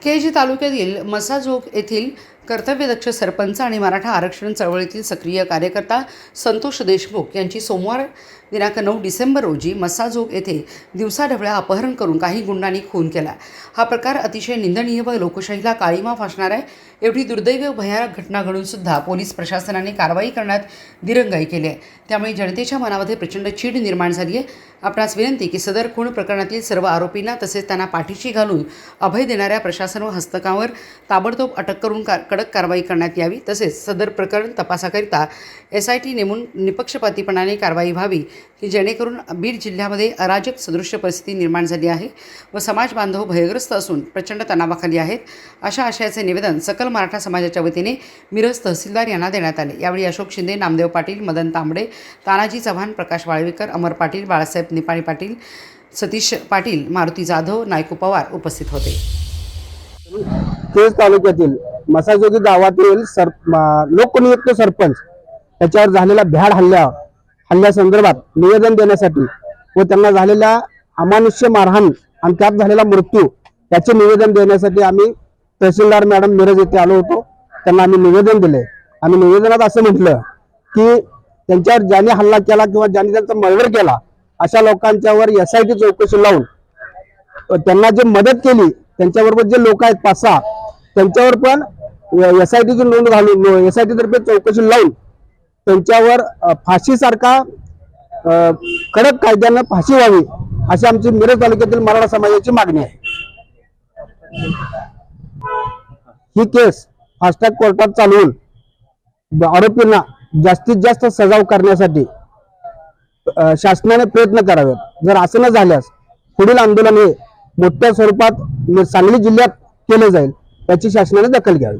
केज तालुक्यातील मसाजोग येथील कर्तव्यदक्ष सरपंच आणि मराठा आरक्षण चळवळीतील सक्रिय कार्यकर्ता संतोष देशमुख यांची सोमवार दिनांक 9 डिसेंबर रोजी मसाजोग येथे दिवसाढवळ्या अपहरण करून काही गुंडांनी खून केला। हा प्रकार अतिशय निंदनीय व लोकशाहीला काळीमा फासणार आहे। एवढी दुर्दैवी व भयानक घटना घडून सुद्धा पोलीस प्रशासनाने कारवाई करण्यात दिरंगाई केली आहे। त्यामुळे जनतेच्या मनामध्ये प्रचंड चीड निर्माण झाली आहे। आपणास विनंती की सदर खून प्रकरणातील सर्व आरोपींना तसेच त्यांना पाठीशी घालून अभय देणाऱ्या प्रशासन व हस्तकावर ताबडतोब अटक करून कडक कारवाई करण्यात यावी। तसेच सदर प्रकरण तपासाकरिता SIT नेमून निपक्षपातीपणाने कारवाई व्हावी की जेणेकरून बीड जिल्ह्यामध्ये अराजक सदृश्य परिस्थिती निर्माण झाली आहे व समाज बांधव भयग्रस्त असून प्रचंड तणावाखाली आहेत। अशा आशयाचे निवेदन सकल मराठा समाजाच्या वतीने मिरज तहसीलदार यांना देण्यात आले। यावेळी अशोक शिंदे, नामदेव पाटील, मदन तांबडे, तानाजी चव्हाण, प्रकाश वाळवेकर, अमर पाटील, बाळासाहेब निपाणी पाटील, सतीश पाटील, मारुती जाधव, नायकू पवार उपस्थित होते। केज तालुक्यातील मसाजोगी गावातील लोकनियुक्त सरपंच त्याच्यावर झालेल्या भ्याड हल्ल्यासंदर्भात निवेदन देण्यासाठी व त्यांना झालेल्या अमानुष्य मारहाण आणि त्यात झालेला मृत्यू याचे निवेदन देण्यासाठी आम्ही तहसीलदार मॅडम मिरज येथे आलो होतो। त्यांना आम्ही निवेदन दिले। आम्ही निवेदनात असं म्हटलं की त्यांच्यावर ज्यांनी हल्ला केला किंवा ज्यांनी त्यांचा मर्डर केला अशा लोकांच्यावर SIT चौकशी लावून त्यांना जे मदत केली त्यांच्याबरोबर जे लोक आहेत 5-6 त्यांच्यावर पण SIT ची नोंद घालून SIT तर्फे चौकशी लावून त्यांच्यावर फाशीसारखा कडक कायद्याने फाशी व्हावी अशी आमची मिरज तालुक्यातील मराठा समाजाची मागणी आहे। ही केस फास्ट ट्रॅक कोर्टात चालवून आरोपींना जास्तीत जास्त सजाव करण्यासाठी शासनाने प्रयत्न करावेत। जर असं न झाल्यास पुढील आंदोलन हे मोठ्या स्वरूपात सांगली जिल्ह्यात केले जाईल, याची शासनाने दखल घ्यावी।